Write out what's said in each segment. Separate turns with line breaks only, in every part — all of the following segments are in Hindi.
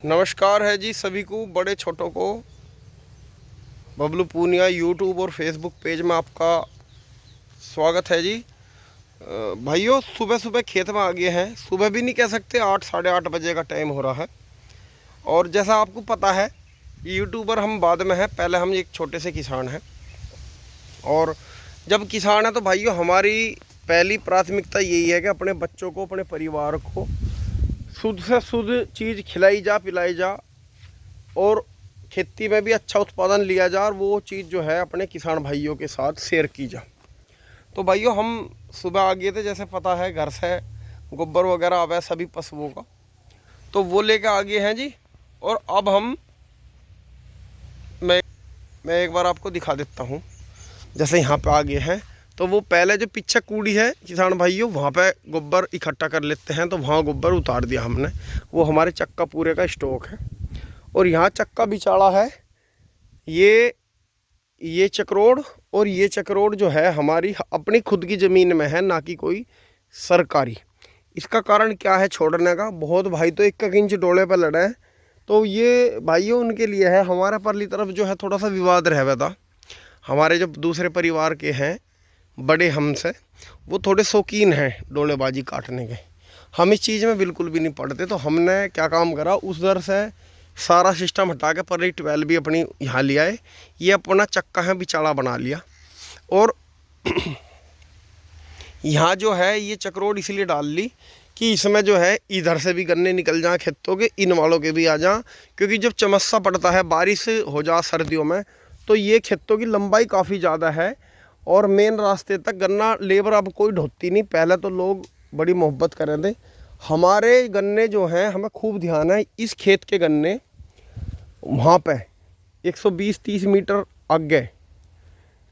नमस्कार है जी सभी को, बड़े छोटों को। बबलू पूनिया यूट्यूब और फेसबुक पेज में आपका स्वागत है जी। भाइयों, सुबह सुबह खेत में आ गए हैं। सुबह भी नहीं कह सकते, 8 साढ़े 8 बजे का टाइम हो रहा है। और जैसा आपको पता है, यूट्यूबर हम बाद में हैं, पहले हम एक छोटे से किसान हैं। और जब किसान है तो भाइयों, हमारी पहली प्राथमिकता यही है कि अपने बच्चों को, अपने परिवार को शुद्ध से शुद्ध चीज़ खिलाई जा, पिलाई जा, और खेती में भी अच्छा उत्पादन लिया जा, और वो चीज़ जो है अपने किसान भाइयों के साथ शेयर की जा। तो भाइयों, हम सुबह आ गए थे, जैसे पता है घर से गोबर वगैरह आवे सभी पशुओं का, तो वो लेके आ गए हैं जी। और अब मैं एक बार आपको दिखा देता हूँ। जैसे यहाँ पे आ गए हैं, तो वो पहले जो पीछे कूड़ी है किसान भाइयों, वहाँ पे गोबर इकट्ठा कर लेते हैं, तो वहाँ गोबर उतार दिया हमने। वो हमारे चक्का पूरे का स्टॉक है। और यहाँ चक्का बिचाड़ा है, ये चक्रोड़, और ये चक्रोड़ जो है हमारी अपनी खुद की ज़मीन में है, ना कि कोई सरकारी। इसका कारण क्या है छोड़ने का? बहुत भाई तो 1 इंच डोले पर लड़े हैं। तो ये भाइयों उनके लिए है। हमारे परली तरफ जो है थोड़ा सा विवाद रह था। हमारे जो दूसरे परिवार के हैं बड़े हमसे, वो थोड़े शौकीन हैं डोलेबाजी काटने के। हम इस चीज़ में बिल्कुल भी नहीं पड़ते। तो हमने क्या काम करा, उस दर से सारा सिस्टम हटा के परली 12 भी अपनी यहाँ ले आए। ये अपना चक्का है बिचाड़ा बना लिया। और यहाँ जो है ये चक्रोड़ इसलिए डाल ली कि इसमें जो है इधर से भी गन्ने निकल जाएँ खेतों के, इन वालों के भी आ जाएँ। क्योंकि जब चमस्सा पड़ता है, बारिश हो जा सर्दियों में, तो ये खेतों की लंबाई काफ़ी ज़्यादा है, और मेन रास्ते तक गन्ना लेबर अब कोई ढोती नहीं। पहले तो लोग बड़ी मोहब्बत कर रहे थे। हमारे गन्ने जो हैं, हमें खूब ध्यान है, इस खेत के गन्ने वहाँ पे 120-30 मीटर आगे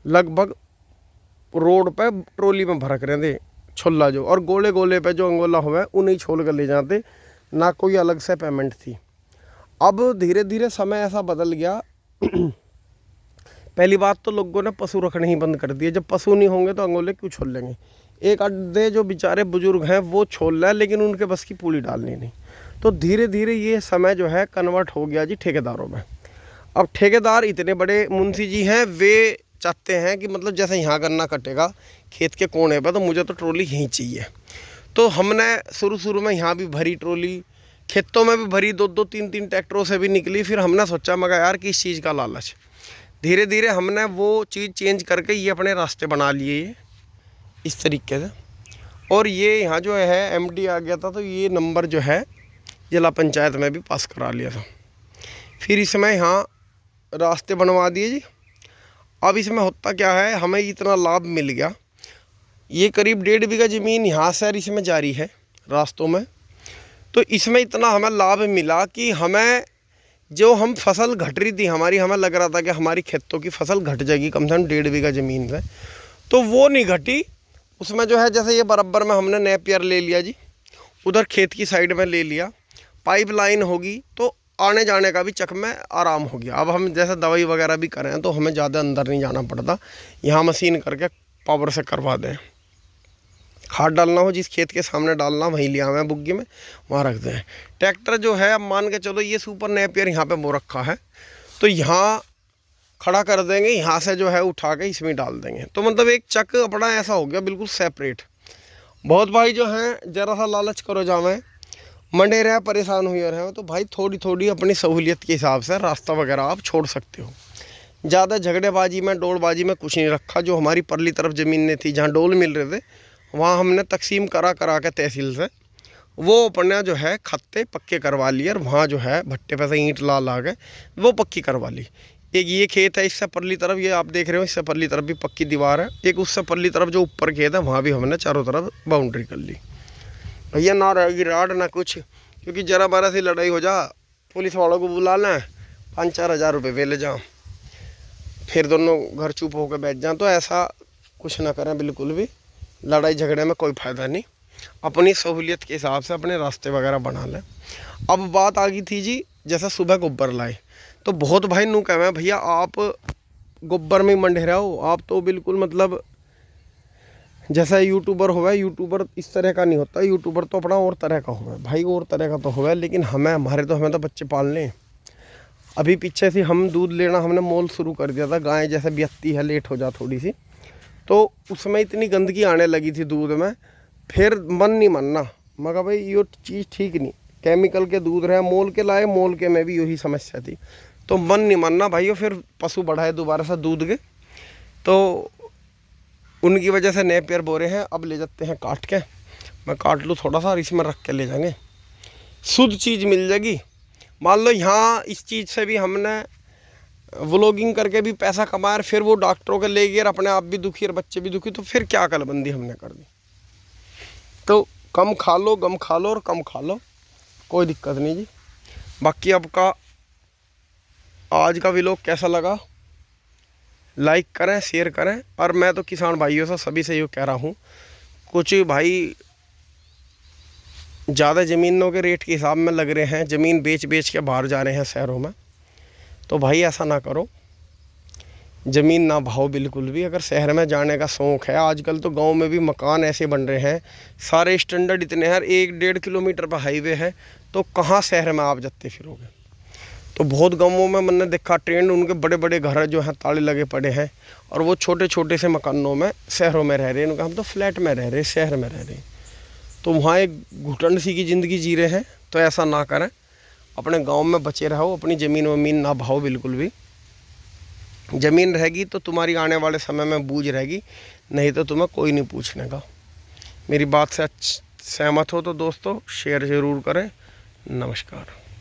लगभग रोड पे ट्रॉली में भरक रहे थे छोला जो, और गोले गोले पे जो अंगोला हुआ है उन्हें छोल कर ले जाते, ना कोई अलग से पेमेंट थी। अब धीरे धीरे समय ऐसा बदल गया। पहली बात तो लोगों ने पशु रखने ही बंद कर दिए। जब पशु नहीं होंगे तो अंगोले क्यों छोल लेंगे? एक आधे जो बेचारे बुजुर्ग हैं वो छोल रहे हैं, लेकिन उनके बस की पूली डालनी नहीं। तो धीरे धीरे ये समय जो है कन्वर्ट हो गया जी ठेकेदारों में। अब ठेकेदार इतने बड़े मुंशी जी हैं, वे चाहते हैं कि मतलब जैसे यहाँ गन्ना कटेगा खेत के कोने पर, तो मुझे तो ट्रॉली यहीं चाहिए। तो हमने शुरू में यहाँ भी भरी ट्रॉली, खेतों में भी भरी, 2-2 3-3 ट्रैक्टरों से भी निकली। फिर हमने सोचा, मगर यार किस चीज़ का लालच। धीरे धीरे हमने वो चीज़ चेंज करके ये अपने रास्ते बना लिए इस तरीके से। और ये यहाँ जो है एमडी आ गया था, तो ये नंबर जो है जिला पंचायत में भी पास करा लिया था। फिर इसमें यहाँ रास्ते बनवा दिए जी। अब इसमें होता क्या है, हमें इतना लाभ मिल गया। ये करीब 1.5 बीघा ज़मीन यहाँ से इसमें जारी है रास्तों में। तो इसमें इतना हमें लाभ मिला कि हमें जो हम फसल घट रही थी हमारी, हमें लग रहा था कि हमारी खेतों की फसल घट जाएगी कम से कम 1.5 बीघा ज़मीन से, तो वो नहीं घटी। उसमें जो है जैसे ये बराबर में हमने नेपियर ले लिया जी, उधर खेत की साइड में ले लिया, पाइपलाइन होगी, तो आने जाने का भी चक में आराम हो गया। अब हम जैसे दवाई वगैरह भी करें तो हमें ज़्यादा अंदर नहीं जाना पड़ता, यहाँ मशीन करके पावर से करवा दें। खाद डालना हो जिस खेत के सामने डालना, वहीं लिया हुआ है बुग्गी में, वहाँ रख दें। ट्रैक्टर जो है, अब मान के चलो ये सुपर नेपियर यहाँ पे वो रखा है, तो यहाँ खड़ा कर देंगे, यहाँ से जो है उठा के इसमें डाल देंगे। तो मतलब एक चक अपना ऐसा हो गया बिल्कुल सेपरेट। बहुत भाई जो हैं ज़रा सा लालच करो जावे, मंडे रहे परेशान हुए रहे, तो भाई थोड़ी थोड़ी अपनी सहूलियत के हिसाब से रास्ता वगैरह आप छोड़ सकते हो। ज़्यादा झगड़ेबाजी में, डोलबाजी में कुछ नहीं रखा। जो हमारी परली तरफ ज़मीनें थी जहाँ डोल मिल रहे थे, वहाँ हमने तकसीम करा के तहसील से वो अपने जो है खत्ते पक्के करवा लिए, और वहाँ जो है भट्टे पे से ईंट ला के वो पक्की करवा ली। एक ये खेत है, इससे परली तरफ ये आप देख रहे हो, इससे परली तरफ भी पक्की दीवार है। एक उससे परली तरफ जो ऊपर खेत है, वहाँ भी हमने चारों तरफ बाउंड्री कर ली। भैया ना रहेगी राड ना कुछ, क्योंकि ज़रा बारा सी लड़ाई हो जा, पुलिस वालों को बुला लें, 5-4 हज़ार रुपये वे ले जाओ, फिर दोनों घर चुप होकर बैठ जाएं। तो ऐसा कुछ ना करें बिल्कुल भी, लड़ाई झगड़े में कोई फ़ायदा नहीं। अपनी सहूलियत के हिसाब से अपने रास्ते वगैरह बना लें। अब बात आ गई थी जी, जैसा सुबह गोबर लाए, तो बहुत भाई नू कह भैया आप गोबर में मंडे रहो, आप तो बिल्कुल मतलब जैसा यूट्यूबर हुआ, यूट्यूबर इस तरह का नहीं होता, यूट्यूबर तो अपना और तरह का हुआ भाई, और तरह का तो हुआ। लेकिन हमें तो बच्चे पालने हैं। अभी पीछे से हम दूध लेना हमने मोल शुरू कर दिया था, गाय जैसे ब्यत्ती है, लेट हो जा थोड़ी सी, तो उसमें इतनी गंदगी आने लगी थी दूध में, फिर मन नहीं मानना, मगर भाई ये चीज़ ठीक नहीं, केमिकल के दूध रहे, मोल के लाए, मोल के में भी यही समस्या थी, तो मन नहीं मानना भाई, फिर पशु बढ़ाए दोबारा से दूध के, तो उनकी वजह से नेपियर बोरे हैं। अब ले जाते हैं काट के, मैं काट लूँ थोड़ा सा और इसमें रख के ले जाएंगे, शुद्ध चीज़ मिल जाएगी। मान लो यहाँ इस चीज़ से भी हमने व्लॉगिंग करके भी पैसा कमाया, फिर वो डॉक्टरों के ले गए और अपने आप भी दुखी और बच्चे भी दुखी, तो फिर क्या अकलबंदी हमने कर दी। तो कम खा लो, गम खा लो और कम खा लो, कोई दिक्कत नहीं जी। बाकी आपका आज का व्लॉग कैसा लगा, लाइक करें, शेयर करें। और मैं तो किसान भाइयों से सभी से ये कह रहा हूँ, कुछ भाई ज़्यादा ज़मीनों के रेट के हिसाब में लग रहे हैं, ज़मीन बेच के बाहर जा रहे हैं शहरों में, तो भाई ऐसा ना करो, ज़मीन ना भाओ बिल्कुल भी। अगर शहर में जाने का शौक़ है, आजकल तो गांव में भी मकान ऐसे बन रहे हैं, सारे स्टैंडर्ड इतने हैं, 1-1.5 किलोमीटर पर हाईवे है, तो कहाँ शहर में आप जाते फिरोगे। तो बहुत गाँवों में मैंने देखा ट्रेंड, उनके बड़े बड़े घर जो हैं ताले लगे पड़े हैं, और वो छोटे छोटे से मकानों में शहरों में रह रहे हैं। उनका हम तो फ्लैट में रह रहे हैं, शहर में रह रहे हैं, तो वहाँ एक घुटन सी की ज़िंदगी जी रहे हैं। तो ऐसा ना करें, अपने गांव में बचे रहो, अपनी ज़मीन वमीन ना भाओ बिल्कुल भी। ज़मीन रहेगी तो तुम्हारी आने वाले समय में बूझ रहेगी, नहीं तो तुम्हें कोई नहीं पूछने का। मेरी बात से सहमत हो तो दोस्तों शेयर ज़रूर करें। नमस्कार।